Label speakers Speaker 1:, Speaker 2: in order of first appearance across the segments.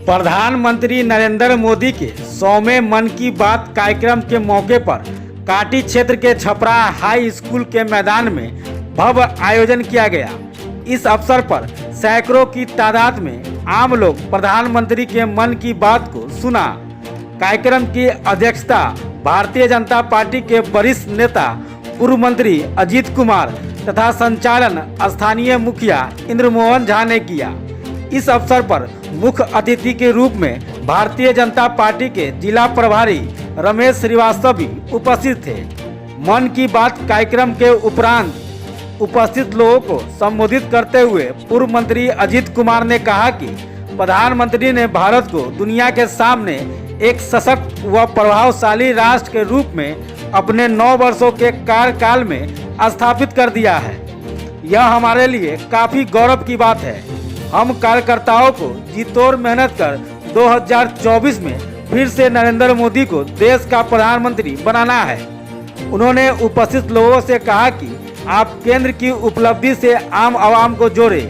Speaker 1: प्रधानमंत्री नरेंद्र मोदी के 100वें मन की बात कार्यक्रम के मौके पर काटी क्षेत्र के छपरा हाई स्कूल के मैदान में भव्य आयोजन किया गया। इस अवसर पर सैकड़ों की तादाद में आम लोग प्रधानमंत्री के मन की बात को सुना। कार्यक्रम की अध्यक्षता भारतीय जनता पार्टी के वरिष्ठ नेता पूर्व मंत्री अजीत कुमार तथा संचालन स्थानीय मुखिया इंद्रमोहन झा ने किया। इस अवसर पर मुख्य अतिथि के रूप में भारतीय जनता पार्टी के जिला प्रभारी रमेश श्रीवास्तव भी उपस्थित थे। मन की बात कार्यक्रम के उपरांत उपस्थित लोगों को संबोधित करते हुए पूर्व मंत्री अजीत कुमार ने कहा कि प्रधानमंत्री ने भारत को दुनिया के सामने एक सशक्त व प्रभावशाली राष्ट्र के रूप में अपने 9 वर्षों के कार्यकाल में स्थापित कर दिया है। यह हमारे लिए काफी गौरव की बात है। हम कार्यकर्ताओं को जी तोड़ मेहनत कर 2024 में फिर से नरेंद्र मोदी को देश का प्रधानमंत्री बनाना है। उन्होंने उपस्थित लोगों से कहा कि आप केंद्र की उपलब्धि से आम आवाम को जोड़े।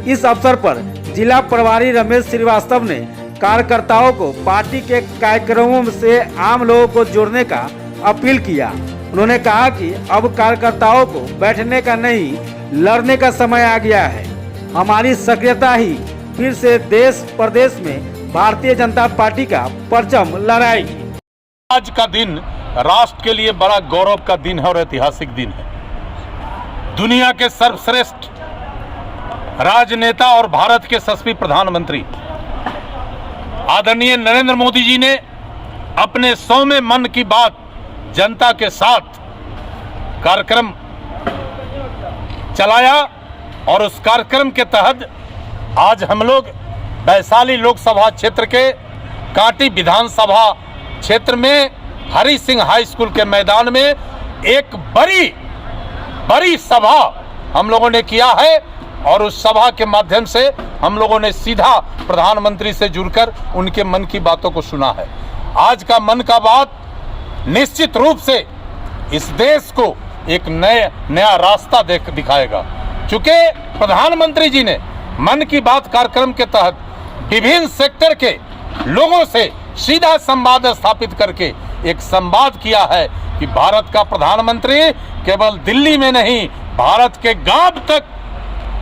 Speaker 1: इस अवसर पर जिला प्रभारी रमेश श्रीवास्तव ने कार्यकर्ताओं को पार्टी के कार्यक्रमों से आम लोगों को जोड़ने का अपील किया। उन्होंने कहा कि अब कार्यकर्ताओं को बैठने का नहीं, लड़ने का समय आ गया है। हमारी सक्रियता ही फिर से देश प्रदेश में भारतीय जनता पार्टी का परचम लहराएगी।
Speaker 2: आज का दिन राष्ट्र के लिए बड़ा गौरव का दिन है और ऐतिहासिक दिन है। दुनिया के सर्वश्रेष्ठ राजनेता और भारत के यशस्वी प्रधानमंत्री आदरणीय नरेंद्र मोदी जी ने अपने 100वें मन की बात जनता के साथ कार्यक्रम चलाया और उस कार्यक्रम के तहत आज हम लोग वैशाली लोकसभा क्षेत्र के कांटी विधानसभा क्षेत्र में हरि सिंह हाई स्कूल के मैदान में एक बड़ी सभा हम लोगों ने किया है और उस सभा के माध्यम से हम लोगों ने सीधा प्रधानमंत्री से जुड़कर उनके मन की बातों को सुना है। आज का मन का बात निश्चित रूप से इस देश को एक नया रास्ता दिखाएगा। चूंकि प्रधानमंत्री जी ने मन की बात कार्यक्रम के तहत विभिन्न सेक्टर के लोगों से सीधा संवाद स्थापित करके एक संवाद किया है कि भारत का प्रधानमंत्री केवल दिल्ली में नहीं, भारत के गांव तक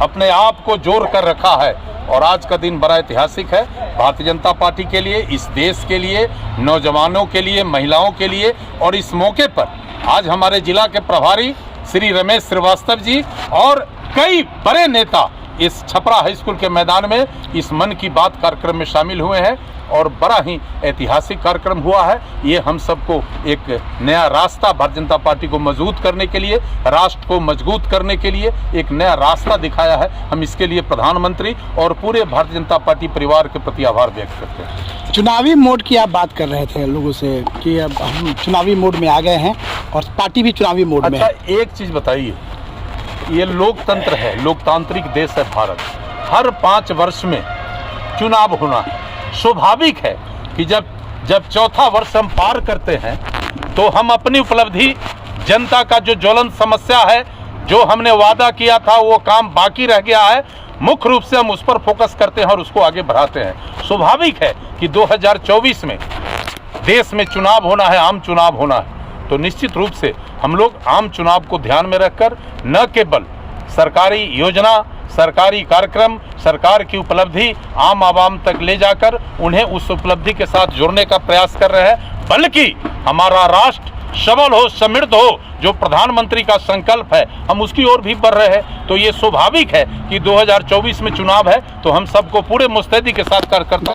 Speaker 2: अपने आप को जोड़ कर रखा है। और आज का दिन बड़ा ऐतिहासिक है भारतीय जनता पार्टी के लिए, इस देश के लिए, नौजवानों के लिए, महिलाओं के लिए। और इस मौके पर आज हमारे जिला के प्रभारी श्री रमेश श्रीवास्तव जी और कई बड़े नेता इस छपरा हाई स्कूल के मैदान में इस मन की बात कार्यक्रम में शामिल हुए हैं और बड़ा ही ऐतिहासिक कार्यक्रम हुआ है। ये हम सबको एक नया रास्ता भारतीय जनता पार्टी को मजबूत करने के लिए, राष्ट्र को मजबूत करने के लिए एक नया रास्ता दिखाया है। हम इसके लिए प्रधानमंत्री और पूरे भारतीय जनता पार्टी परिवार के प्रति आभार व्यक्त करते हैं।
Speaker 3: चुनावी मोड की आप बात कर रहे थे लोगों से कि अब हम चुनावी मोड में आ गए हैं और पार्टी भी चुनावी मोड में है।
Speaker 2: एक चीज़ बताइए, ये लोकतंत्र है, लोकतांत्रिक देश है भारत। हर 5 वर्ष में चुनाव होना है। स्वाभाविक है कि जब चौथा वर्ष हम पार करते हैं तो हम अपनी उपलब्धि, जनता का जो ज्वलंत समस्या है, जो हमने वादा किया था वो काम बाकी रह गया है, मुख्य रूप से हम उस पर फोकस करते हैं और उसको आगे बढ़ाते हैं। स्वाभाविक है कि 2024 में देश में चुनाव होना है, आम चुनाव होना है। तो निश्चित रूप से हम लोग आम चुनाव को ध्यान में रखकर न केवल सरकारी योजना, सरकारी कार्यक्रम, सरकार की उपलब्धि आम आवाम तक ले जाकर उन्हें उस उपलब्धि के साथ जोड़ने का प्रयास कर रहे हैं, बल्कि हमारा राष्ट्र सबल हो, समृद्ध हो, जो प्रधानमंत्री का संकल्प है, हम उसकी ओर भी बढ़ रहे हैं। तो ये स्वाभाविक है कि 2024 में चुनाव है तो हम सबको पूरे मुस्तैदी के साथ कार्यकर्ता